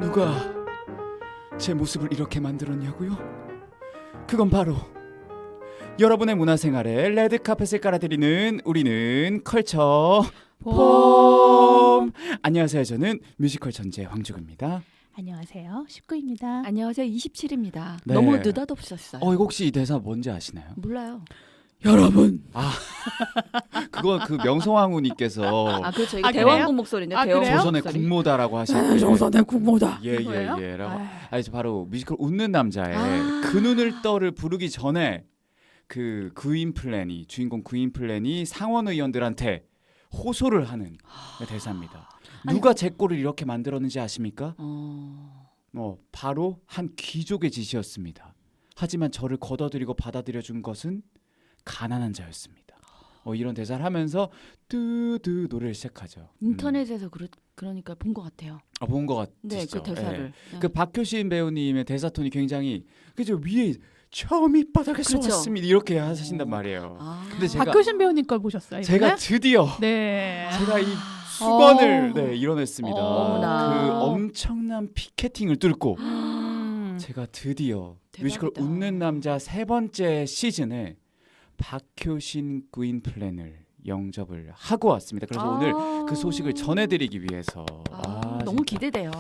누가 제 모습을 이렇게 만들었냐고요? 그건 바로 여러분의 문화생활에 레드카펫을 깔아드리는 우리는 컬처 폼. 안녕하세요. 저는 뮤지컬 천재 황주근입니다. 안녕하세요. 19입니다. 안녕하세요. 27입니다. 네. 너무 느닷없었어요. 이거 혹시 이 대사 뭔지 아시나요? 몰라요. 여러분. 그건 그 명성황후님께서 그렇죠. 이거 아, 대왕국 그래요? 목소리인데 아, 대왕국 그래요? 조선의 목소리. 국모다라고 하실 조선의 국모다. 그거예요? 예예예라고. 아유. 바로 뮤지컬 웃는 남자의 아. 그 눈을 떠를 부르기 전에 그 주인공 구인 플랜이 상원 의원들한테 호소를 하는 대사입니다. 누가 제 꼴을 이렇게 만들었는지 아십니까? 바로 한 귀족의 짓이었습니다. 하지만 저를 걷어들이고 받아들여 준 것은 가난한 자였습니다. 이런 대사를 하면서 뚜뚜 노래를 시작하죠. 인터넷에서 그러니까 본 것 같아요. 본 것 같으시죠? 네, 그 대사를. 예. 그 박효신 배우님의 대사 톤이 굉장히 그죠 위에 저 밑바닥에서 그렇죠. 왔습니다 이렇게 하신단 말이에요. 근데 제가 박효신 배우님 걸 보셨어요? 제가 이번에? 드디어 네. 제가 이 수건을 어. 이뤄냈습니다. 어머나. 그 엄청난 피케팅을 뚫고 제가 드디어 대박이다. 뮤지컬 웃는 남자 세 번째 시즌에 박효신 구인 플랜을 영접을 하고 왔습니다. 그래서 오늘 그 소식을 전해드리기 위해서 너무 진짜. 기대돼요.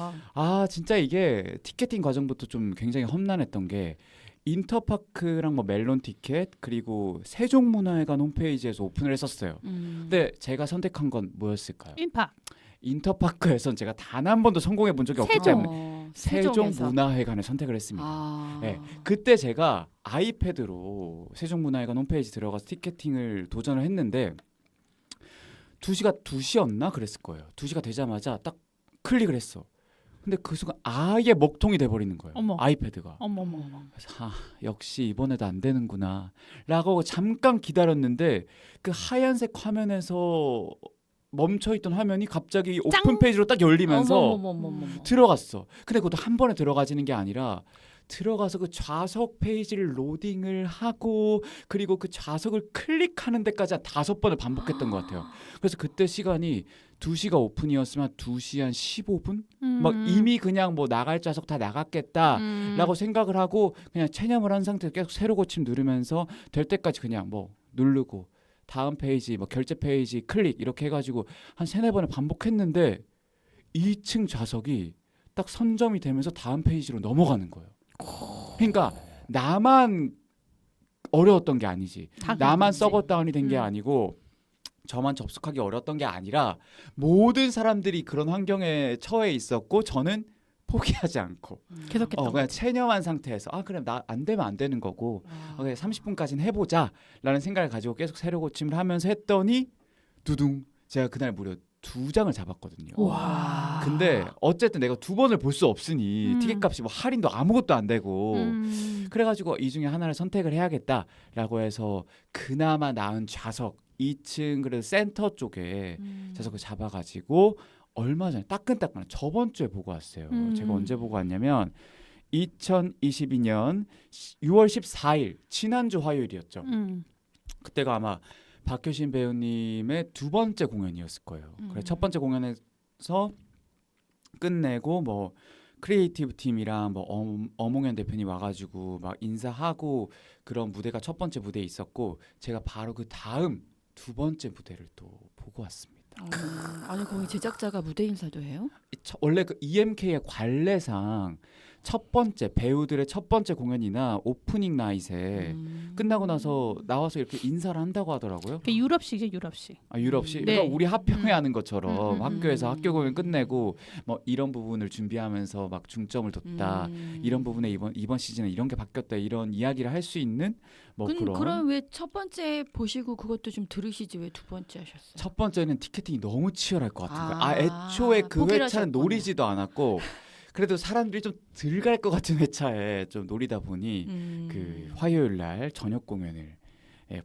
진짜 이게 티켓팅 과정부터 좀 굉장히 험난했던 게 인터파크랑 멜론 티켓 그리고 세종문화회관 홈페이지에서 오픈을 했었어요. 근데 제가 선택한 건 뭐였을까요? 인파. 인터파크에선 제가 단 한 번도 성공해 본 적이 없기 때문에 세종에서. 세종문화회관을 선택을 했습니다. 네, 아. 그때 제가 아이패드로 세종문화회관 홈페이지 들어가서 티켓팅을 도전을 했는데 2시가 2시였나 그랬을 거예요. 2시가 되자마자 딱 클릭을 했어. 근데 그 순간 아예 먹통이 돼버리는 거예요. 어머. 아이패드가. 어머머. 그래서 역시 이번에도 안 되는구나 라고 잠깐 기다렸는데 그 하얀색 화면에서 멈춰있던 화면이 갑자기 오픈 페이지로 딱 열리면서 어머머머머머. 들어갔어. 근데 그것도 한 번에 들어가지는 게 아니라 들어가서 그 좌석 페이지를 로딩을 하고 그리고 그 좌석을 클릭하는 데까지 한 5번을 반복했던 것 같아요. 그래서 그때 시간이 2시가 오픈이었으면 2시 한 15분? 막 이미 그냥 나갈 좌석 다 나갔겠다 라고 생각을 하고 그냥 체념을 한 상태에서 계속 새로 고침 누르면서 될 때까지 그냥 누르고 다음 페이지 결제 페이지 클릭 이렇게 해가지고 한 3-4번을 반복했는데 2층 좌석이 딱 선점이 되면서 다음 페이지로 넘어가는 거예요. 그러니까 나만 어려웠던 게 아니지. 나만 서버 다운이 된 게 아니고 저만 접속하기 어려웠던 게 아니라 모든 사람들이 그런 환경에 처해 있었고 저는 포기하지 않고 계속했던 그냥 체념한 상태에서 그래 나 안 되면 안 되는 거고 그래 30분까지는 해보자 라는 생각을 가지고 계속 새로 고침을 하면서 했더니 두둥 제가 그날 무려 2장을 잡았거든요. 와. 근데 어쨌든 내가 2번을 볼 수 없으니 티켓값이 할인도 아무것도 안 되고 그래가지고 이 중에 하나를 선택을 해야겠다라고 해서 그나마 나은 좌석 2층 그래도 센터 쪽에 좌석을 잡아가지고 얼마 전에 따끈따끈한 저번 주에 보고 왔어요. 제가 언제 보고 왔냐면 2022년 6월 14일 지난주 화요일이었죠. 그때가 아마 박효신 배우님의 2번째 공연이었을 거예요. 그래 첫 번째 공연에서 끝내고 크리에이티브 팀이랑 어몽현 대표님 와가지고 막 인사하고 그런 무대가 첫 번째 무대에 있었고 제가 바로 그 다음 2번째 무대를 또 보고 왔습니다. 아니 거기 제작자가 무대 인사도 해요? 원래 그 EMK의 관례상 첫 번째 배우들의 첫 번째 공연이나 오프닝 나잇에 끝나고 나서 나와서 이렇게 인사를 한다고 하더라고요. 유럽식이죠, 유럽식. 유럽식. 네. 그러니까 우리 합평회 하는 것처럼 음. 학교에서 학교 공연 끝내고 이런 부분을 준비하면서 막 중점을 뒀다. 이런 부분에 이번 시즌에 이런 게 바뀌었다. 이런 이야기를 할 수 있는 그런. 그럼 왜 첫 번째 보시고 그것도 좀 들으시지 왜 2번째 하셨어요? 첫 번째는 티켓팅이 너무 치열할 것 같은 거예요. 애초에 그 포기를 회차는 하셨구나. 노리지도 않았고 그래도 사람들이 좀 덜 갈 것 같은 회차에 좀 노리다 보니 그 화요일 날 저녁 공연을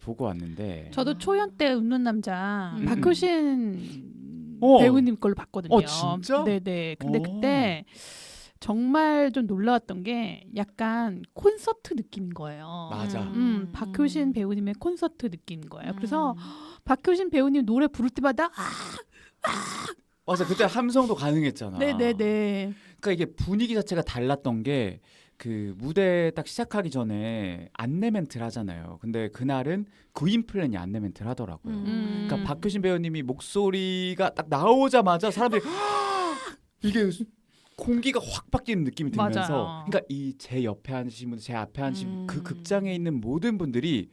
보고 왔는데 저도 초연 때 웃는 남자 박효신 배우님 걸로 봤거든요. 진짜? 네네. 근데 오. 그때 정말 좀 놀라웠던 게 약간 콘서트 느낌인 거예요. 맞아. 박효신 배우님의 콘서트 느낌인 거예요. 그래서 박효신 배우님 노래 부를 때마다 맞아. 그때 함성도 가능했잖아. 네네네. 그러니까 이게 분위기 자체가 달랐던 게 그 무대 딱 시작하기 전에 안내 멘트를 하잖아요. 근데 그날은 구인 플랜이 안내 멘트를 하더라고요. 그러니까 박효신 배우님이 목소리가 딱 나오자마자 사람들이 이게 공기가 확 바뀌는 느낌이 들면서 맞아요. 그러니까 이 제 옆에 앉으신 분, 제 앞에 앉으신 그 음. 극장에 있는 모든 분들이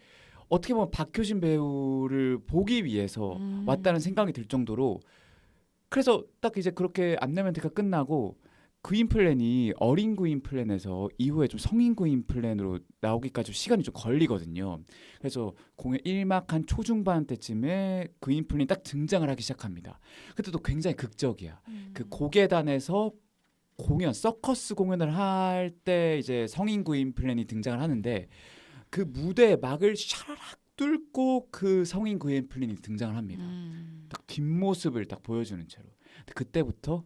어떻게 보면 박효신 배우를 보기 위해서 왔다는 생각이 들 정도로 그래서 딱 이제 그렇게 안내 멘트가 끝나고 구인 플랜이 어린 구인 플랜에서 이후에 좀 성인 구인 플랜으로 나오기까지 시간이 좀 걸리거든요. 그래서 공연 1막 한 초중반 때쯤에 구인 플랜이 딱 등장을 하기 시작합니다. 그때도 굉장히 극적이야. 그 고계단에서 공연 서커스 공연을 할 때 이제 성인 구인 플랜이 등장을 하는데 그 무대 막을 샤라락 뚫고 그 성인 구인 플랜이 등장을 합니다. 딱 뒷모습을 딱 보여주는 채로. 근데 그때부터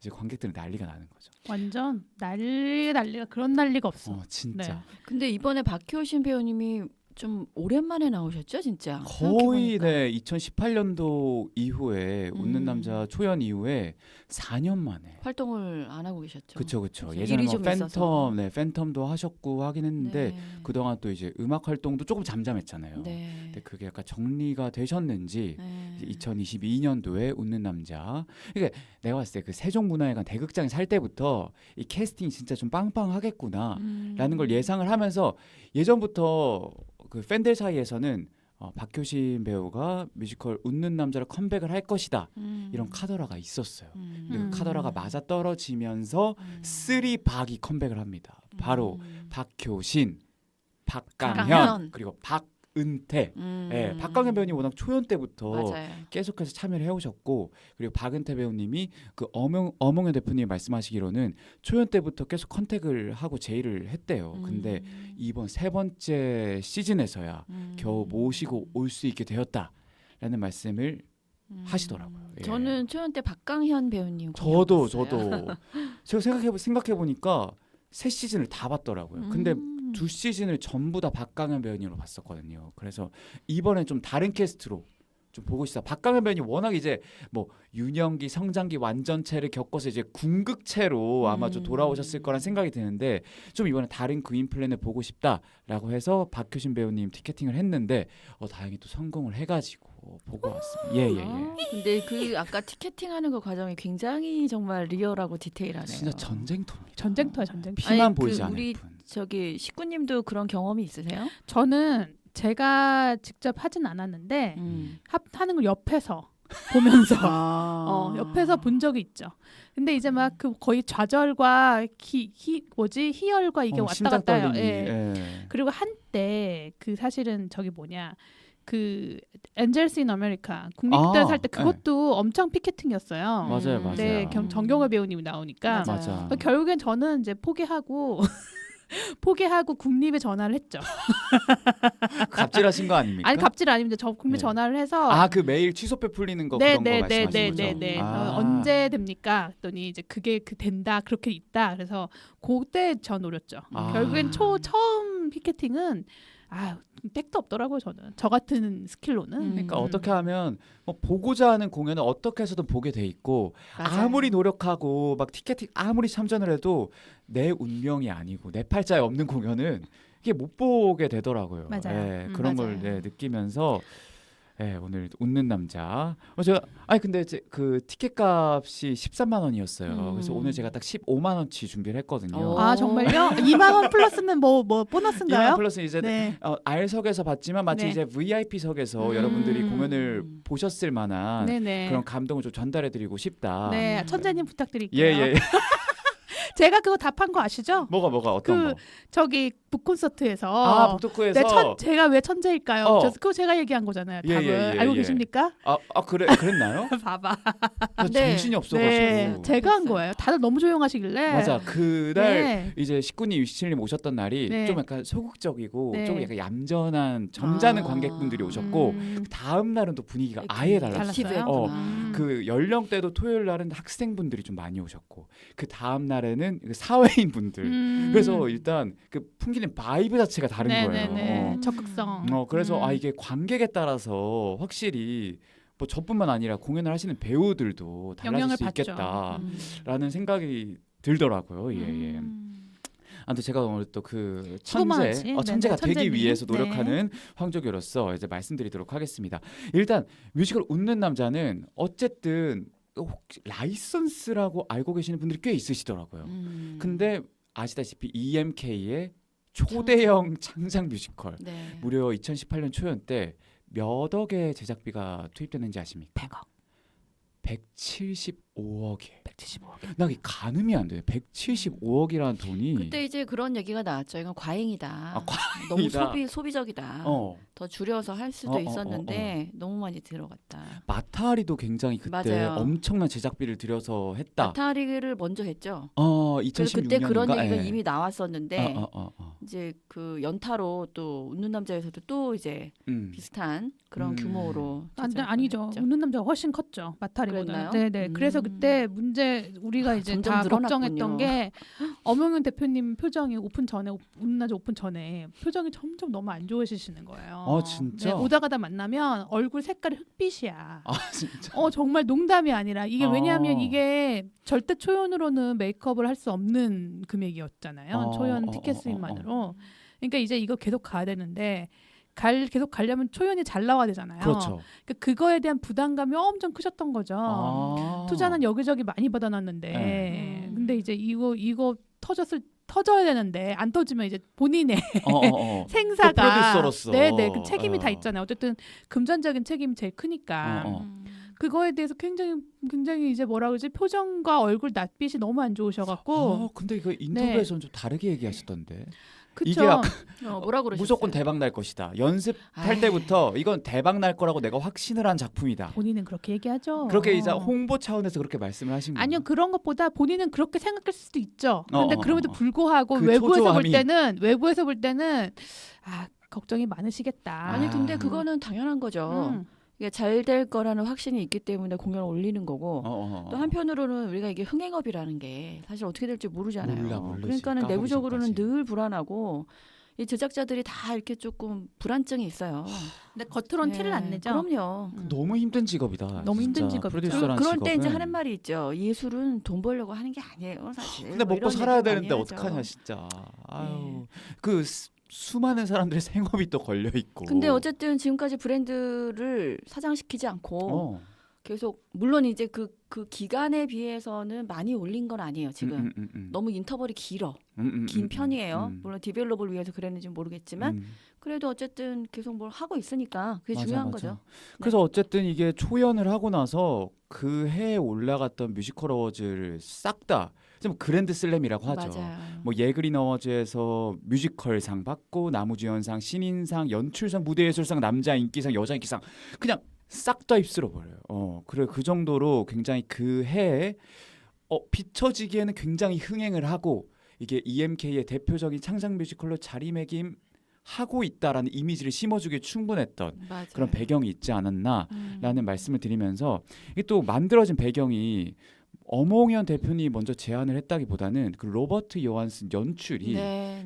이제 관객들은 난리가 나는 거죠. 완전 난리가 그런 난리가 없어. 진짜. 네. 근데 이번에 박효신 배우님이 좀 오랜만에 나오셨죠, 진짜. 거의 생각해보니까. 네 2018년도 이후에 웃는 남자 초연 이후에 4년 만에. 활동을 안 하고 계셨죠. 그쵸. 그래서 예전에 일이 뭐 좀 있어서. 팬텀도 하셨고 하긴 했는데 네. 그동안 또 이제 음악 활동도 조금 잠잠했잖아요. 네. 근데 그게 약간 정리가 되셨는지 네. 2022년도에 웃는 남자. 그러니까 내가 봤을 때 그 세종문화회관 대극장에 살 때부터 이 캐스팅이 진짜 좀 빵빵하겠구나라는 걸 예상을 하면서 예전부터 그 팬들 사이에서는 박효신 배우가 뮤지컬 웃는 남자를 컴백을 할 것이다 이런 카더라가 있었어요. 근데 그 카더라가 맞아 떨어지면서 쓰리 박이 컴백을 합니다. 바로 박효신, 박강현 박강현. 그리고 박은태. 예, 박강현 배우님 워낙 초연 때부터 맞아요. 계속해서 참여를 해오셨고 그리고 박은태 배우님이 그 어몽여 대표님이 말씀하시기로는 초연 때부터 계속 컨택을 하고 제의를 했대요. 근데 이번 3번째 시즌에서야 겨우 모시고 올 수 있게 되었다라는 말씀을 하시더라고요. 예. 저는 초연 때 박강현 배우님 저도 공연 봤어요. 제가 생각해 보니까 3시즌을 다 봤더라고요. 근데 음. 2시즌을 전부 다 박강현 배우님으로 봤었거든요. 그래서 이번엔 좀 다른 캐스트로 좀 보고 싶다. 박강현 배우님 워낙 이제 뭐 유년기 성장기 완전체를 겪어서 이제 궁극체로 아마 좀 돌아오셨을 거란 생각이 드는데 좀 이번에 다른 구인 플랜을 보고 싶다라고 해서 박효신 배우님 티켓팅을 했는데 다행히 또 성공을 해가지고 보고 왔습니다. 예예예. 근데 그 아까 티켓팅하는 그 과정이 굉장히 정말 리얼하고 디테일하네요. 진짜 전쟁터입니다. 전쟁터야 전쟁터. 피만 아니, 보이지 그 않을 우리 뿐. 저기 식구님도 그런 경험이 있으세요? 저는 제가 직접 하진 않았는데 음. 하는 걸 옆에서 보면서 아. 옆에서 본 적이 있죠. 근데 이제 막 그 거의 좌절과 희열과 이게 왔다 심장 갔다 해요. 떨림이. 예. 예. 그리고 한때 그 사실은 저기 뭐냐 그 엔젤스 인 아메리카 국립극단 살 때 그것도 엄청 피켓팅이었어요. 맞아요. 네, 정경화 배우님이 나오니까 맞아. 결국엔 저는 이제 포기하고 국립에 전화를 했죠. 갑질하신 거 아닙니까? 아니 갑질 아닙니다. 저 국립 네. 전화를 해서 그 메일 취소표 풀리는 거 그런 거 말씀하시는 거죠? 네네네네네. 언제 됩니까? 했더니 이제 그게 된다 그렇게 있다. 그래서 그때 저 노렸죠. 결국엔 처음 피켓팅은 택도 없더라고요. 저는 저 같은 스킬로는. 그러니까 어떻게 하면 뭐 보고자 하는 공연은 어떻게 해서든 보게 돼 있고 맞아요. 아무리 노력하고 막 티켓팅 아무리 참전을 해도 내 운명이 아니고 내 팔자에 없는 공연은 이게 못 보게 되더라고요. 맞아요. 예, 그런 걸 맞아요. 느끼면서 오늘 웃는 남자. 제가 근데 그 티켓 값이 13만 원이었어요. 그래서 오늘 제가 딱 15만 원치 준비를 했거든요. 아 정말요? 2만 원 플러스는 뭐 2만 보너스인가요? 플러스 이제 네. R석에서 봤지만 마치 네. 이제 VIP석에서 여러분들이 음. 공연을 보셨을 만한 네네. 그런 감동을 좀 전달해드리고 싶다. 네, 천재님 부탁드릴게요. 예. 제가 그거 답한 거 아시죠? 뭐가 어떤 거? 저기 북콘서트에서 북토크에서 제가 왜 천재일까요? 그거 제가 얘기한 거잖아요. 예, 답을 예, 예, 알고 예. 계십니까? 그랬나요? 봐봐. 네. 정신이 없어가지고. 네, 제가 한 거예요. 다들 너무 조용하시길래. 맞아. 그날 네. 이제 19님, 27님 오셨던 날이 네. 좀 약간 소극적이고 네. 좀 약간 얌전한 점잖은 관객분들이 오셨고 다음 날은 또 분위기가 아예 달랐어요. 액티브했구나. 그 연령대도 토요일 날은 학생분들이 좀 많이 오셨고 그 다음 날에는 그 사회인 분들. 그래서 일단 그 풍기는 바이브 자체가 다른 거예요. 적극성. 그래서 이게 관객에 따라서 확실히 뭐 저뿐만 아니라 공연을 하시는 배우들도 달라질 영향을 수 받죠. 있겠다라는 생각이 들더라고요. 예. 아무튼 제가 오늘 또 그 천재가 되기 천재님. 위해서 노력하는 황조교로서 이제 말씀드리도록 하겠습니다. 일단 뮤지컬 웃는 남자는 어쨌든 혹시 라이선스라고 알고 계시는 분들이 꽤 있으시더라고요. 근데 아시다시피 EMK의 초대형 창작 뮤지컬 네. 무려 2018년 초연 때 몇 억의 제작비가 투입됐는지 아십니까? 100억. 175억이에요. 175억. 나 이게 가늠이 안 돼요. 175억이라는 돈이 그때 이제 그런 얘기가 나왔죠. 이건 과잉이다. 아, 너무 과잉이다. 소비적이다. 어, 더 줄여서 할 수도 있었는데 너무 많이 들어갔다. 마타리도 굉장히 그때 맞아요. 엄청난 제작비를 들여서 했다. 마타리를 먼저 했죠. 2016년인가? 그때 그런 얘기가 이미 나왔었는데 어. 이제 그 연타로 또 웃는 남자에서도 또 이제 비슷한 그런 규모로 아니죠. 했죠. 웃는 남자가 훨씬 컸죠. 마타리보다는. 그랬나요? 네네. 그래서 그때 문제 우리가 이제 점점 다 늘어났군요. 걱정했던 게 엄영윤 대표님 표정이 오픈 전에 웃는 남자 오픈 전에 표정이 점점 너무 안 좋으시는 거예요. 진짜? 네, 오다 가다 만나면 얼굴 색깔이 흑빛이야. 진짜. 정말 농담이 아니라 이게 어. 왜냐하면 이게 절대 초연으로는 메이크업을 할 수 없는 금액이었잖아요. 초연 티켓 수입만으로. 그러니까 이제 이거 계속 가야 되는데 계속 가려면 초연이 잘 나와야 되잖아요. 그렇죠. 그러니까 그거에 대한 부담감이 엄청 크셨던 거죠. 투자는 여기저기 많이 받아놨는데, 네. 근데 이제 이거 터져야 되는데 안 터지면 이제 본인의 생사가 또 프로듀서로서. 네네 그 책임이 다 있잖아요. 어쨌든 금전적인 책임이 제일 크니까 그거에 대해서 굉장히 이제 뭐라 그러지 표정과 얼굴 낯빛이 너무 안 좋으셔갖고. 근데 이거 인터뷰에서는 좀 다르게 얘기하시던데. 그쵸. 이게 약간 뭐라 그러셨어요? 무조건 대박 날 것이다. 연습할 아이. 때부터 이건 대박 날 거라고 내가 확신을 한 작품이다. 본인은 그렇게 얘기하죠. 그렇게 이제 홍보 차원에서 그렇게 말씀을 하신 거예요. 아니요 그런 것보다 본인은 그렇게 생각할 수도 있죠. 근데 어. 그럼에도 불구하고 그 외부에서 볼 때는 걱정이 많으시겠다. 아니 근데 그거는 당연한 거죠. 이게 잘 될 거라는 확신이 있기 때문에 공연을 올리는 거고 또 한편으로는 우리가 이게 흥행업이라는 게 사실 어떻게 될지 모르잖아요. 모르지. 그러니까는 까보기 내부적으로는 전까지. 늘 불안하고 이 제작자들이 다 이렇게 조금 불안증이 있어요. 근데 겉으론 네, 티를 안 내죠. 그럼요. 너무 힘든 직업이다. 너무 진짜. 힘든 직업이죠. 프로듀서라는 그럴 때 이제 직업은. 하는 말이 있죠. 예술은 돈 벌려고 하는 게 아니에요, 사실. 근데 뭐 먹고 이런 살아야 얘기 많이 되는데 하죠. 어떡하냐 진짜. 아유. 네. 그 수많은 사람들의 생업이 또 걸려 있고. 근데 어쨌든 지금까지 브랜드를 사장시키지 않고 어. 계속 물론 이제 그 기간에 비해서는 많이 올린 건 아니에요. 지금 너무 인터벌이 긴 편이에요. 물론 디벨롭을 위해서 그랬는지 모르겠지만 그래도 어쨌든 계속 뭘 하고 있으니까 그게 중요한 거죠. 그래서 어쨌든 이게 초연을 하고 나서 그 해에 올라갔던 뮤지컬 어워즈를 싹 다 좀 그랜드 슬램이라고 하죠. 맞아요. 뭐 예그린 어워즈에서 뮤지컬상 받고 나무주연상, 신인상, 연출상, 무대예술상, 남자 인기상, 여자 인기상 그냥 싹 다 휩쓸어 버려요. 그래 그 정도로 굉장히 그 해에 비춰지기에는 굉장히 흥행을 하고 이게 EMK의 대표적인 창작 뮤지컬로 자리매김 하고 있다라는 이미지를 심어주기에 충분했던 맞아요. 그런 배경이 있지 않았나라는 말씀을 드리면서 이게 또 만들어진 배경이 엄홍현 대표님이 먼저 제안을 했다기보다는 그 로버트 요한슨 연출이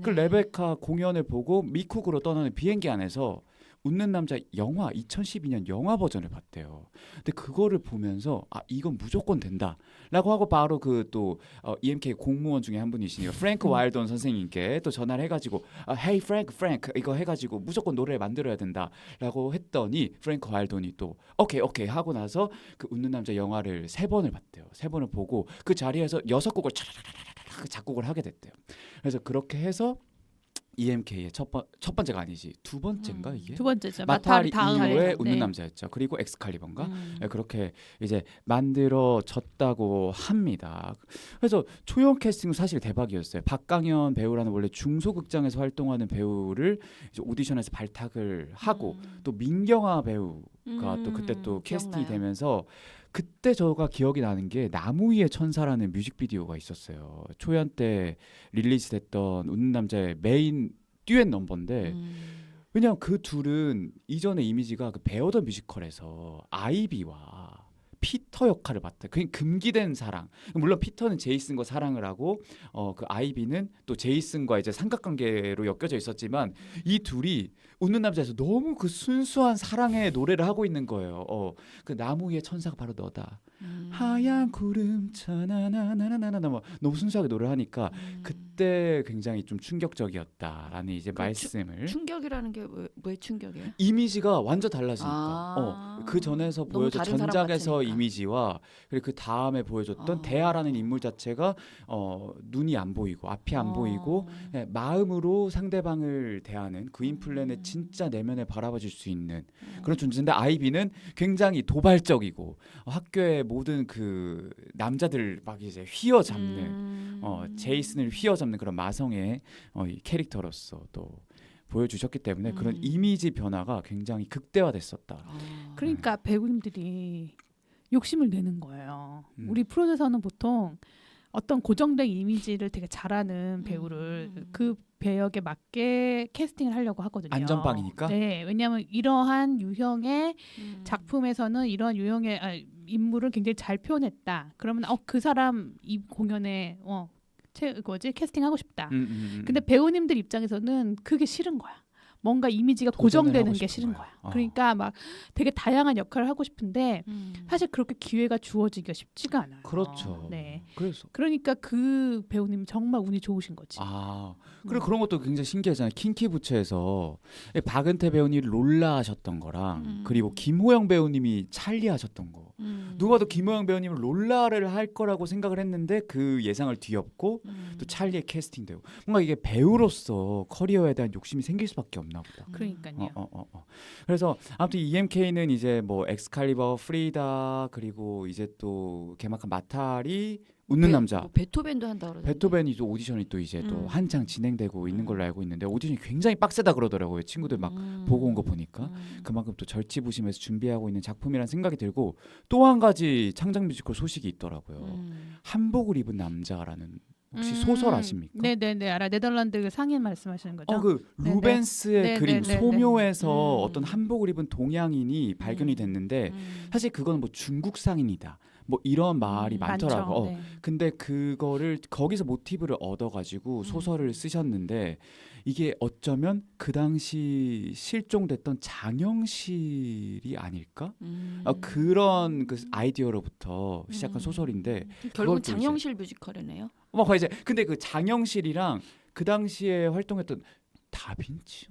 그 레베카 공연을 보고 미쿡으로 떠나는 비행기 안에서 웃는 남자 영화 2012년 영화 버전을 봤대요. 근데 그거를 보면서 이건 무조건 된다라고 하고 바로 그 또 EMK 공무원 중에 한 분이시니까 프랭크 와일던 선생님께 또 전화를 해가지고 Hey 프랭크 이거 해가지고 무조건 노래를 만들어야 된다라고 했더니 프랭크 와일던이 또 오케이 하고 나서 그 웃는 남자 영화를 3번을 봤대요. 3번을 보고 그 자리에서 6곡을 차라라라라 작곡을 하게 됐대요. 그래서 그렇게 해서 EMK의 첫 번째가 아니지 두 번째인가 이게? 두 번째죠. 마타리 다음 이후에 네. 웃는 남자였죠. 그리고 엑스칼리버인가? 그렇게 이제 만들어졌다고 합니다. 그래서 초연 캐스팅은 사실 대박이었어요. 박강현 배우라는 원래 중소극장에서 활동하는 배우를 이제 오디션에서 발탁을 하고 또 민경아 배우가 또 그때 또 캐스팅이 기억나요. 되면서 그때 저가 기억이 나는 게 나무 위의 천사라는 뮤직비디오가 있었어요. 초연 때 릴리즈됐던 웃는 남자의 메인 듀엣 넘버인데 왜냐면 그 둘은 이전의 이미지가 그 배우던 뮤지컬에서 아이비와 피터 역할을 맡아요. 그냥 금기된 사랑. 물론 피터는 제이슨과 사랑을 하고 그 아이비는 또 제이슨과 이제 삼각관계로 엮여져 있었지만 이 둘이 웃는 남자에서 너무 그 순수한 사랑의 노래를 하고 있는 거예요. 그 나무 위의 천사가 바로 너다. 하얀 구름 차나나나나나나 뭐 너무 순수하게 노래를 하니까 그때 굉장히 좀 충격적이었다라는 이제 말씀을. 충격이라는 게 왜 충격이에요? 이미지가 완전 달라지니까. 그 전에서 보여준 전작에서 이미지와 그리고 그 다음에 보여줬던 대하라는 인물 자체가 눈이 안 보이고 앞이 안 보이고 마음으로 상대방을 대하는 그인 플랜의 진짜 내면을 바라봐줄 수 있는 그런 존재인데 아이비는 굉장히 도발적이고 학교의 모든 그 남자들 막 이제 휘어잡는 제이슨을 휘어잡는 그런 마성의 이 캐릭터로서 또 보여주셨기 때문에 그런 이미지 변화가 굉장히 극대화됐었다. 그러니까 배우님들이 욕심을 내는 거예요. 우리 프로에서는 보통 어떤 고정된 이미지를 되게 잘하는 배우를 그 배역에 맞게 캐스팅을 하려고 하거든요. 안전빵이니까? 네, 왜냐하면 이러한 유형의 작품에서는 이런 유형의 인물을 굉장히 잘 표현했다. 그러면 그 사람 이 공연에 캐스팅하고 싶다. 근데 배우님들 입장에서는 그게 싫은 거야. 뭔가 이미지가 고정되는 게 싫은 거야. 그러니까 막 되게 다양한 역할을 하고 싶은데 사실 그렇게 기회가 주어지기가 쉽지가 않아요. 그렇죠. 네. 그래서 그러니까 그 배우님 정말 운이 좋으신 거지. 그리고 그런 것도 굉장히 신기하잖아요. 킹키 부츠에서 박은태 배우님이 롤라 하셨던 거랑 그리고 김호영 배우님이 찰리 하셨던 거. 누가 봐도 김호영 배우님은 롤라를 할 거라고 생각을 했는데 그 예상을 뒤엎고 또 찰리에 캐스팅되고 뭔가 이게 배우로서 커리어에 대한 욕심이 생길 수밖에 없나 보다. 그러니까요. 그래서 아무튼 EMK는 이제 뭐 엑스칼리버, 프리다 그리고 이제 또 개막한 마탈이 웃는 남자. 뭐 베토벤도 한다 그러던데. 베토벤이 또 오디션이 또 이제 또 한창 진행되고 있는 걸로 알고 있는데 오디션이 굉장히 빡세다 그러더라고요. 친구들 막 보고 온 거 보니까 그만큼 또 절치부심해서 준비하고 있는 작품이라는 생각이 들고 또 한 가지 창작 뮤지컬 소식이 있더라고요. 한복을 입은 남자라는 혹시 소설 아십니까? 네네네 알아. 네덜란드 상인 말씀하시는 거죠? 그 루벤스의 그림 소묘에서 어떤 한복을 입은 동양인이 발견이 됐는데 사실 그건 뭐 중국 상인이다. 뭐 이런 말이 많더라고. 네. 근데 그거를 거기서 모티브를 얻어가지고 소설을 쓰셨는데 이게 어쩌면 그 당시 실종됐던 장영실이 아닐까? 그런 그 아이디어로부터 시작한 소설인데 결국 장영실 뮤지컬이네요. 뭐 이제 근데 그 장영실이랑 그 당시에 활동했던 다빈치,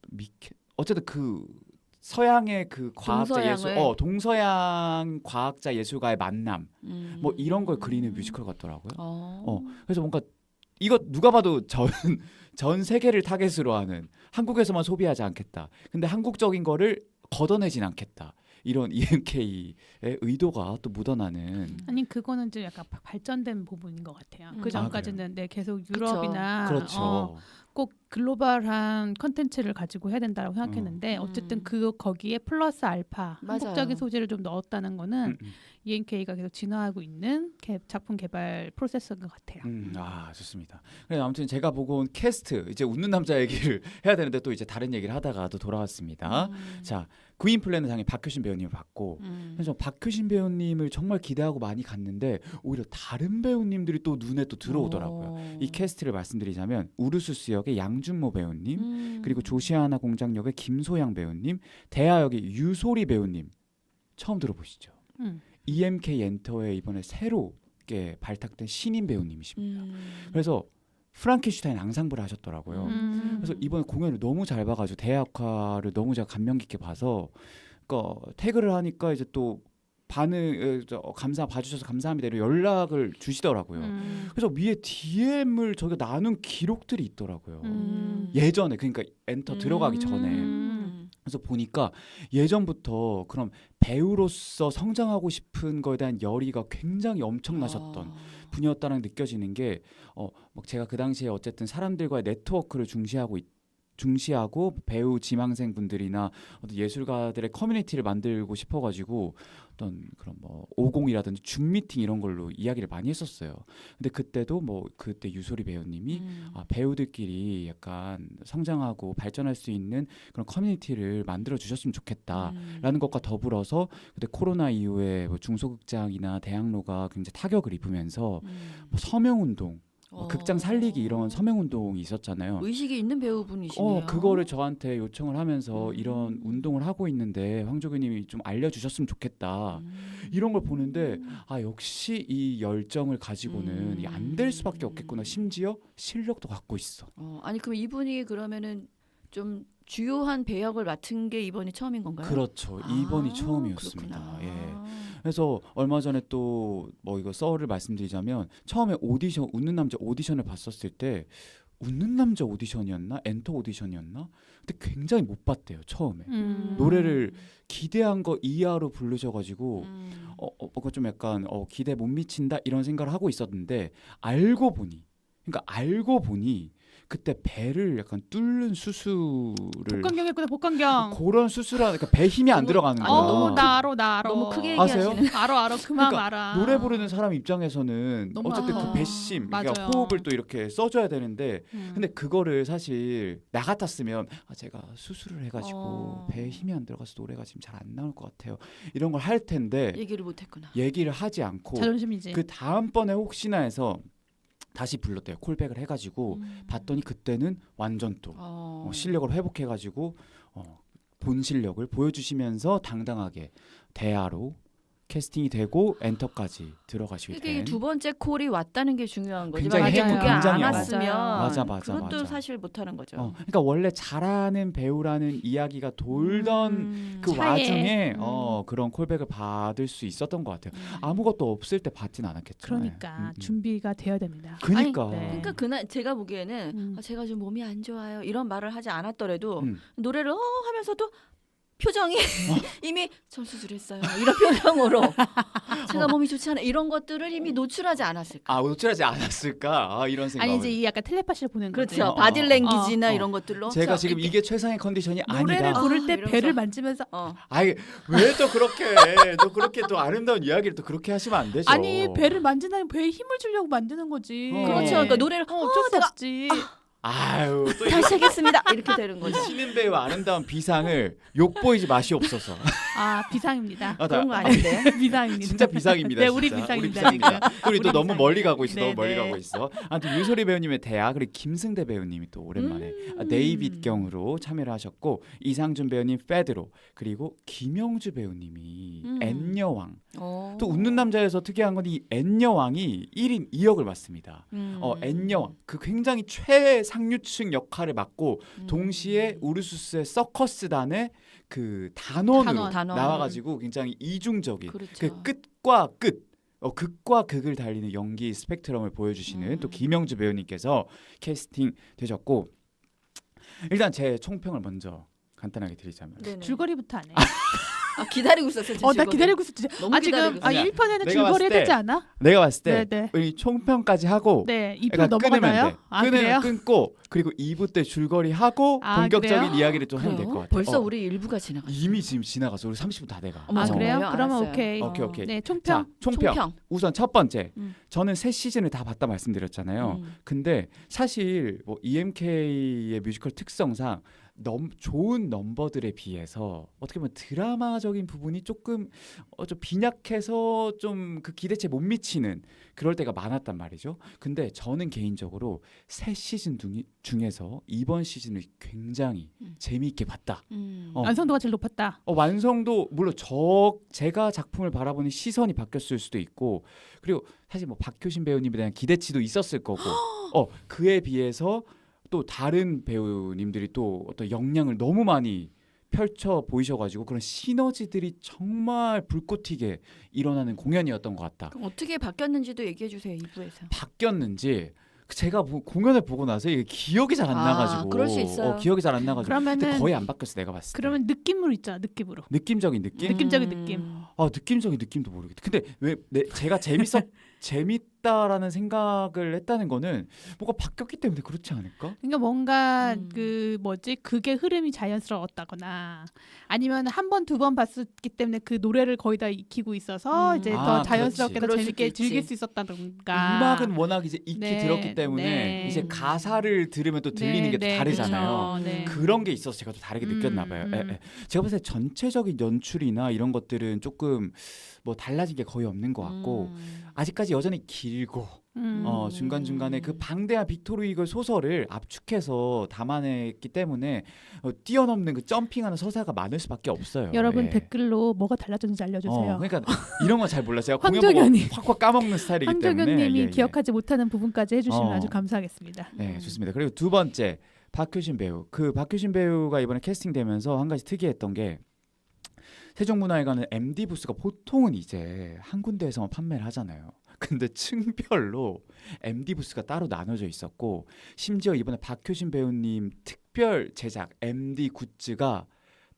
미케 어쨌든 그 서양의 그 과학자 예술, 동서양 과학자 예술가의 만남, 뭐 이런 걸 그리는 뮤지컬 같더라고요. 그래서 뭔가 이거 누가 봐도 전 세계를 타겟으로 하는 한국에서만 소비하지 않겠다. 근데 한국적인 거를 걷어내진 않겠다. 이런 EMK의 의도가 또 묻어나는. 아니 그거는 이제 약간 발전된 부분인 것 같아요. 그 전까지는 계속 유럽이나 그렇죠. 꼭 글로벌한 컨텐츠를 가지고 해야 된다고 생각했는데 어쨌든 거기에 플러스 알파 한국적인 소재를 좀 넣었다는 거는 EMK가 계속 진화하고 있는 작품 개발 프로세스인 것 같아요. 좋습니다. 그래서 아무튼 제가 보고 온 캐스트 이제 웃는 남자 얘기를 해야 되는데 또 이제 다른 얘기를 하다가 또 돌아왔습니다. 자, 구인 플랜은 당연히 박효신 배우님을 봤고 그래서 박효신 배우님을 정말 기대하고 많이 갔는데 오히려 다른 배우님들이 또 눈에 또 들어오더라고요. 이 캐스트를 말씀드리자면 우르수스 역의 양준모 배우님 그리고 조시아나 공장 역의 김소양 배우님 대하 역의 유소리 배우님 처음 들어보시죠? EMK 엔터에 이번에 새롭게 발탁된 신인 배우님이십니다. 그래서 프랑켄슈타인 앙상블을 하셨더라고요. 그래서 이번에 공연을 너무 잘 봐가지고 대역할을 너무 제가 감명 깊게 봐서 그러니까 태그를 하니까 이제 또 봐주셔서 감사합니다. 이런 연락을 주시더라고요. 그래서 위에 DM을 저희가 나눈 기록들이 있더라고요. 예전에 그러니까 엔터 들어가기 전에. 그래서 보니까 예전부터 그럼 배우로서 성장하고 싶은 거에 대한 열의가 굉장히 엄청나셨던 분이었다는 느껴지는 게 막 제가 그 당시에 어쨌든 사람들과의 네트워크를 중시하고 중시하고 배우 지망생 분들이나 어떤 예술가들의 커뮤니티를 만들고 싶어가지고 어떤 그런 뭐 50이라든지 줌 미팅 이런 걸로 이야기를 많이 했었어요. 근데 그때도 뭐 그때 유소리 배우님이 배우들끼리 약간 성장하고 발전할 수 있는 그런 커뮤니티를 만들어 주셨으면 좋겠다라는 것과 더불어서 그때 코로나 이후에 뭐 중소극장이나 대학로가 굉장히 타격을 입으면서 뭐 서명운동 극장 살리기 이런 서명운동이 있었잖아요. 의식이 있는 배우분이시네요. 그거를 저한테 요청을 하면서 이런 운동을 하고 있는데 황조규님이 좀 알려주셨으면 좋겠다. 이런 걸 보는데 역시 이 열정을 가지고는 안 될 수밖에 없겠구나. 심지어 실력도 갖고 있어. 아니 그럼 이분이 그러면은 좀 주요한 배역을 맡은 게 이번이 처음인 건가요? 그렇죠. 이번이 처음이었습니다. 그렇구나. 예. 그래서 얼마 전에 또 뭐 이거 썰을 말씀드리자면 처음에 오디션 웃는 남자 오디션을 봤었을 때 웃는 남자 오디션이었나 엔터 오디션이었나 근데 굉장히 못 봤대요 처음에 노래를 기대한 거 이하로 부르셔가지고 뭔가 좀 약간 기대 못 미친다 이런 생각을 하고 있었는데 알고 보니 그때 배를 약간 뚫는 수술을 복강경했구나 복강경. 그런 수술하는 그러니까 배 힘이 안 들어가는 거야. 너무 나 알아. 너무 크게 아세요? 얘기하시는. 알아. 그만 그러니까 알아. 노래 부르는 사람 입장에서는 너무 어쨌든 아파. 그 배심, 그러니까 맞아요. 호흡을 또 이렇게 써줘야 되는데, 근데 그거를 사실 나 같았으면 제가 수술을 해가지고 배에 힘이 안 들어가서 노래가 지금 잘 안 나올 것 같아요. 이런 걸 할 텐데 얘기를 못했구나. 얘기를 하지 않고 자존심이지. 그 다음번에 혹시나 해서 다시 불렀대요. 콜백을 해가지고 봤더니 그때는 완전 또 실력을 회복해가지고 본 실력을 보여주시면서 당당하게 대하로 캐스팅이 되고 엔터까지 들어가시게 이게 된. 두 번째 콜이 왔다는 게 중요한 거죠. 굉장히 만약에 그게 굉장히 안 왔으면 맞아. 그것도 사실 못하는 거죠. 그러니까 원래 잘하는 배우라는 이야기가 돌던 그 차에. 와중에 그런 콜백을 받을 수 있었던 것 같아요. 아무것도 없을 때 받진 않았겠죠. 그러니까 준비가 되어야 됩니다. 그러니까. 아니, 네. 그러니까 그날 제가 보기에는 제가 좀 몸이 안 좋아요 이런 말을 하지 않았더라도 노래를 하면서도 표정이 이미 전 수술했어요 이런 표정으로 제가 몸이 좋지 않아 이런 것들을 이미 노출하지 않았을까? 노출하지 않았을까? 이런 생각. 아니 이제 이 약간 텔레파시를 보는 거지. 그렇죠. 바디랭귀지나 어. 이런 것들로 제가 자, 지금 이렇게. 이게 최상의 컨디션이 노래를 아니다. 부를 때 이러면서. 배를 만지면서 아이 왜 또 그렇게 또 그렇게 또 아름다운 이야기를 또 그렇게 하시면 안 되죠. 아니 배를 만진다면 배에 힘을 주려고 만드는 거지. 그렇죠. 그러니까 노래를 어쩔 수 내가 없지. 아유 또 다시 하겠습니다 이렇게 되는 거죠. 신인 배우 아름다운 비상을 욕보이지 마시옵소서. 비상입니다. 그런 거 아닌데. 비상입니다. 진짜 비상입니다. 네, 우리 진짜. 비상입니다. 지금. 우리 또 우리 너무 비상입니다. 멀리 가고 있어. 네, 너무 멀리 네. 가고 있어. 아무튼 유소리 배우님의 대화 그리고 김승대 배우님이 또 오랜만에 데이빗경으로 참여를 하셨고 이상준 배우님 페드로 그리고 김영주 배우님이 엔여왕. 또 웃는 남자에서 특이한 건 이 엔여왕이 1인 2역을 맡습니다. 엔여왕 그 굉장히 최상류층 역할을 맡고 동시에 우르수스의 서커스단의 그 단원으로 단원. 나와가지고 굉장히 이중적인 그렇죠. 그 끝과 끝 극과 극을 달리는 연기 스펙트럼을 보여주시는 또 김영주 배우님께서 캐스팅 되셨고 일단 제 총평을 먼저 간단하게 드리자면 네네. 줄거리부터 안 해. 기다리고 있었어요. 나 기다리고 있었지. 너무 지금 기다리고 있었어요. 1편에는 내가 줄거리 봤을 때 되지 않아? 내가 봤을 때 네. 이 총평까지 하고 네, 2편 그러니까 넘어가나요? 끊으면 그래요? 끊고 그리고 2부 때 줄거리 하고 본격적인 그래요? 이야기를 좀 하면 될 것 그래요? 같아요. 벌써 우리 일부가 지나갔어요. 이미 지금 지나가서 우리 30분 다 돼가. 어머, 그래요? 정말요? 그러면 알았어요. 오케이. 오케이. 네, 총평. 자, 총평. 총평. 우선 첫 번째. 음. 저는 새 시즌을 다 봤다 말씀드렸잖아요. 근데 사실 뭐 EMK의 뮤지컬 특성상 좋은 넘버들에 비해서 어떻게 보면 드라마적인 부분이 조금 좀 빈약해서 좀 그 기대치에 못 미치는 그럴 때가 많았단 말이죠. 근데 저는 개인적으로 새 시즌 중에서 이번 시즌을 굉장히 재미있게 봤다. 완성도가 제일 높았다. 완성도 물론 제가 작품을 바라보는 시선이 바뀌었을 수도 있고 그리고 사실 뭐 박효신 배우님에 대한 기대치도 있었을 거고 그에 비해서 또 다른 배우님들이 또 어떤 역량을 너무 많이 펼쳐 보이셔가지고 그런 시너지들이 정말 불꽃 튀게 일어나는 공연이었던 것 같다. 그럼 어떻게 바뀌었는지도 얘기해 주세요. 2부에서. 바뀌었는지 제가 공연을 보고 나서 이게 기억이 잘 안 나가지고 그럴 수 있어요. 기억이 잘 안 나가지고 근데 그러면은 거의 안 바뀌었어 내가 봤을 때. 그러면 느낌으로 있잖아. 느낌으로. 느낌적인 느낌? 느낌적인 느낌. 느낌적인 느낌도 모르겠다. 근데 왜 제가 재밌다 바뀌겠다라는 생각을 했다는 거는 뭐가 바뀌었기 때문에 그렇지 않을까? 그러니까 뭔가 그게 흐름이 자연스러웠다거나 아니면 한 번, 두 번 봤기 때문에 그 노래를 거의 다 익히고 있어서 이제 더 자연스럽게 더 재밌게 즐길 수 있었다던가. 음악은 워낙 이제 익히 네, 들었기 때문에 네. 이제 가사를 들으면 또 들리는 게 또 다르잖아요. 그렇죠. 네. 그런 게 있어서 제가 또 다르게 느꼈나 봐요. 제가 봤을 때 전체적인 연출이나 이런 것들은 조금 뭐 달라진 게 거의 없는 것 같고 아직까지 여전히 길고 중간중간에 그 방대한 빅토르 이글 소설을 압축해서 담아냈기 때문에 뛰어넘는 그 점핑하는 서사가 많을 수밖에 없어요. 여러분 예. 댓글로 뭐가 달라졌는지 알려주세요. 그러니까 이런 건 잘 몰라요. 제가 공연 보고 황정연님. 확확 까먹는 스타일이기 때문에. 황정연님이 기억하지 못하는 부분까지 해주시면 아주 감사하겠습니다. 네, 좋습니다. 그리고 두 번째 박효신 배우. 그 박효신 배우가 이번에 캐스팅되면서 한 가지 특이했던 게 세종문화회관은 MD 부스가 보통은 이제 한 군데에서만 판매를 하잖아요. 근데 층별로 MD 부스가 따로 나눠져 있었고 심지어 이번에 박효신 배우님 특별 제작 MD 굿즈가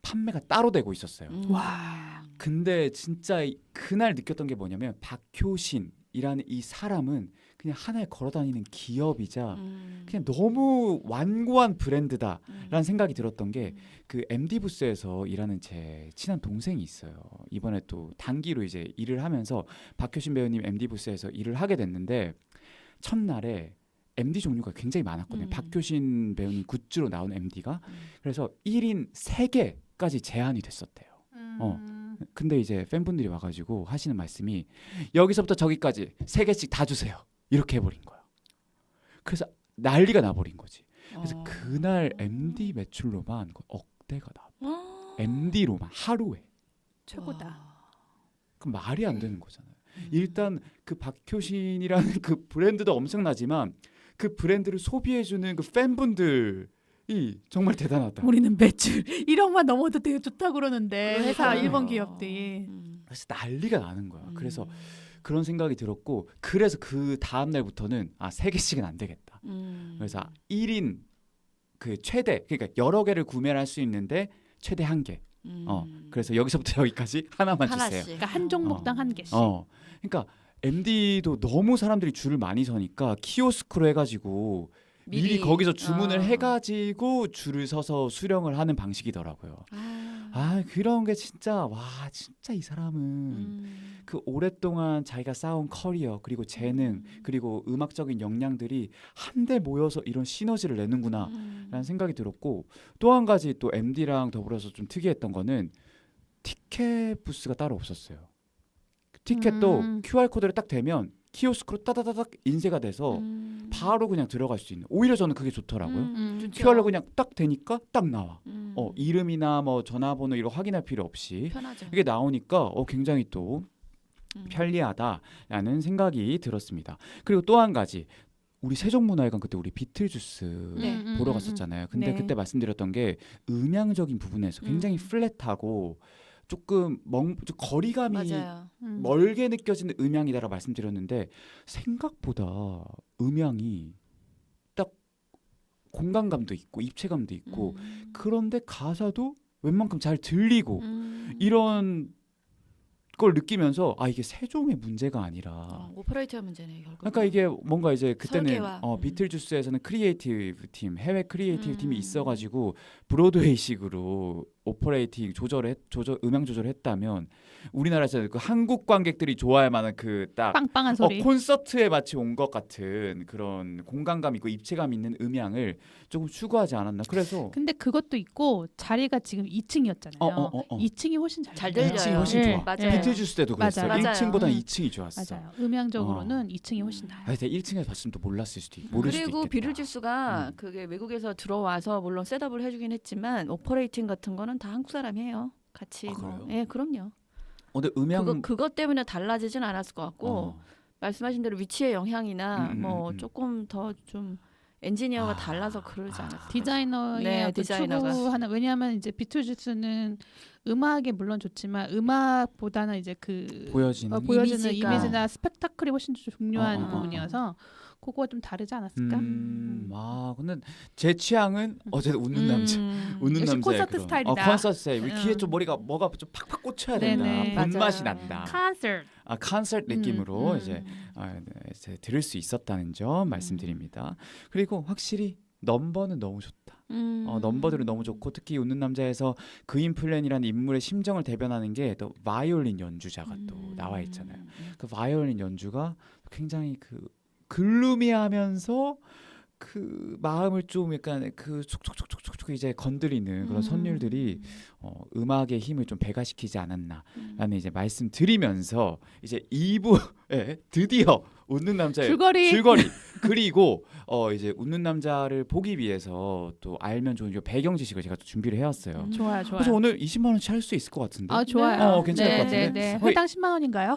판매가 따로 되고 있었어요. 와. 근데 진짜 그날 느꼈던 게 뭐냐면 박효신이라는 이 사람은 그냥 하나의 걸어다니는 기업이자 그냥 너무 완고한 브랜드다라는 생각이 들었던 게 그 MD 부스에서 일하는 제 친한 동생이 있어요. 이번에 또 단기로 이제 일을 하면서 박효신 배우님 MD 부스에서 일을 하게 됐는데 첫날에 MD 종류가 굉장히 많았거든요. 박효신 배우님 굿즈로 나온 MD가 그래서 1인 3개까지 제한이 됐었대요. 근데 이제 팬분들이 와가지고 하시는 말씀이 여기서부터 저기까지 3개씩 다 주세요. 이렇게 해버린 거야. 그래서 난리가 나버린 거지. 그래서 그날 MD 매출로만 억대가 나. MD로만 하루에. 최고다. 그럼 말이 안 되는 거잖아요. 일단 그 박효신이라는 그 브랜드도 엄청나지만 그 브랜드를 소비해주는 그 팬분들이 정말 대단하다. 우리는 매출 1억만 넘어도 되게 좋다고 그러는데 회사 그러니까요. 일본 기업들이. 그래서 난리가 나는 거야. 그래서 그런 생각이 들었고 그래서 그 다음 날부터는 3개씩은 안 되겠다. 그래서 1인 그 최대 그러니까 여러 개를 구매를 할 수 있는데 최대 1개. 그래서 여기서부터 여기까지 하나만 주세요. 그러니까 한 종목당 한 개씩. 그러니까 MD도 너무 사람들이 줄을 많이 서니까 키오스크로 해가지고 미리 거기서 주문을 해가지고 줄을 서서 수령을 하는 방식이더라고요. 그런 게 진짜 진짜 이 사람은 그 오랫동안 자기가 쌓은 커리어 그리고 재능 그리고 음악적인 역량들이 한데 모여서 이런 시너지를 내는구나라는 생각이 들었고 또 한 가지 또 MD랑 더불어서 좀 특이했던 거는 티켓 부스가 따로 없었어요. 티켓도 QR 코드를 딱 대면 키오스크로 따다다닥 인쇄가 돼서 바로 그냥 들어갈 수 있는. 오히려 저는 그게 좋더라고요. QR로 그냥 딱 되니까 딱 나와. 이름이나 뭐 전화번호 이런 거 확인할 필요 없이 편하죠. 이게 나오니까 굉장히 또 편리하다라는 생각이 들었습니다. 그리고 또 한 가지 우리 세종문화회관 그때 우리 비틀주스 보러 갔었잖아요. 근데 그때 말씀드렸던 게 음향적인 부분에서 굉장히 플랫하고 조금 거리감이 맞아요. 멀게 느껴지는 음향이다라고 말씀드렸는데 생각보다 음향이 딱 공간감도 있고 입체감도 있고 그런데 가사도 웬만큼 잘 들리고 이런 걸 느끼면서 이게 세종의 문제가 아니라 오퍼레이터 문제네 결국. 그러니까 이게 뭔가 이제 그때는 설계와, 비틀주스에서는 크리에이티브 팀 해외 크리에이티브 팀이 있어가지고 브로드웨이식으로 오퍼레이팅 음향 조절을 했다면 우리나라에서 그 한국 관객들이 좋아할 만한 그 딱 빵빵한 소리. 콘서트에 마치 온 것 같은 그런 공간감 있고 입체감 있는 음향을 조금 추구하지 않았나. 그래서 근데 그것도 있고 자리가 지금 2층이었잖아요. 2층이 훨씬 잘 들려요. 들려요. 2층이 훨씬 좋아. 맞아요. 비틀주스 때도 그랬어요. 맞아요. 1층보다는 2층이 좋았어. 맞아요. 음향적으로는 2층이 훨씬 나아요. 근데 1층에서 봤으면 또 몰랐을 수도 있고 모를 수도 그리고 있겠다. 비틀주스가 그게 외국에서 들어와서 물론 셋업을 해주긴 했지만 오퍼레이팅 같은 거는 다 한국 사람이에요. 같이 그래요? 예, 그럼요. 근데 음향 그것 때문에 달라지진 않았을 것 같고 말씀하신 대로 위치의 영향이나 조금 더 좀 엔지니어가 달라서 그러지 않았어요. 디자이너의 어떤 디자이너가. 추구하는 왜냐하면 이제 비틀주스는 음악이 물론 좋지만 음악보다는 이제 그 보여지는 보여지는 이미지가. 이미지나 스펙타클이 훨씬 중요한 부분이어서 그거가 좀 다르지 않았을까? 근데 제 취향은 어쨌든 웃는 남자. 웃는 역시 남자의 콘서트 그런- 스타일이다. 콘서트 스타일. 우리 귀에 좀 뭐가 좀 팍팍 꽂혀야 된다. 네네. 본맛이 맞아요. 난다. 콘서트. 콘서트 느낌으로 이제 들을 수 있었다는 점 말씀드립니다. 그리고 확실히 넘버는 너무 좋다. 넘버들은 너무 좋고 특히 웃는 남자에서 그인 플랜이라는 인물의 심정을 대변하는 게 또 바이올린 연주자가 또 나와 있잖아요. 그 바이올린 연주가 굉장히 그 글루미하면서 그 마음을 좀 약간 그 촉촉촉촉촉 이제 건드리는 그런 선율들이 음악의 힘을 좀 배가시키지 않았나라는 이제 말씀드리면서 이제 2부에 드디어 웃는 남자의 줄거리. 그리고 이제 웃는 남자를 보기 위해서 또 알면 좋은 요 배경 지식을 제가 또 준비를 해왔어요. 좋아요. 그래서 오늘 20만 원치 할 수 있을 것 같은데. 아 좋아요. 괜찮을 것 같은데. 네. 회당 10만 원인가요?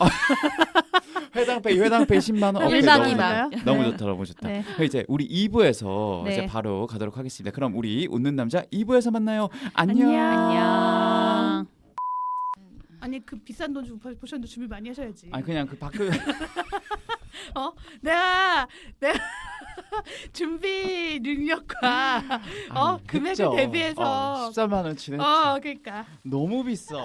회당페이 10만 원. 일박 너무 이박. 좋다. 너무 좋다. 네. 이제 우리 2부에서 네. 이제 바로 가도록 하겠습니다. 그럼 우리 웃는 남자 2부에서 만나요. 안녕. 안녕. 아니 그 비싼 돈 주고 보셨는데 준비 많이 하셔야지. 아니 그냥 그 바크 내가 준비 능력과 금액을 대비해서 14만 원치네. 그러니까 너무 비싸.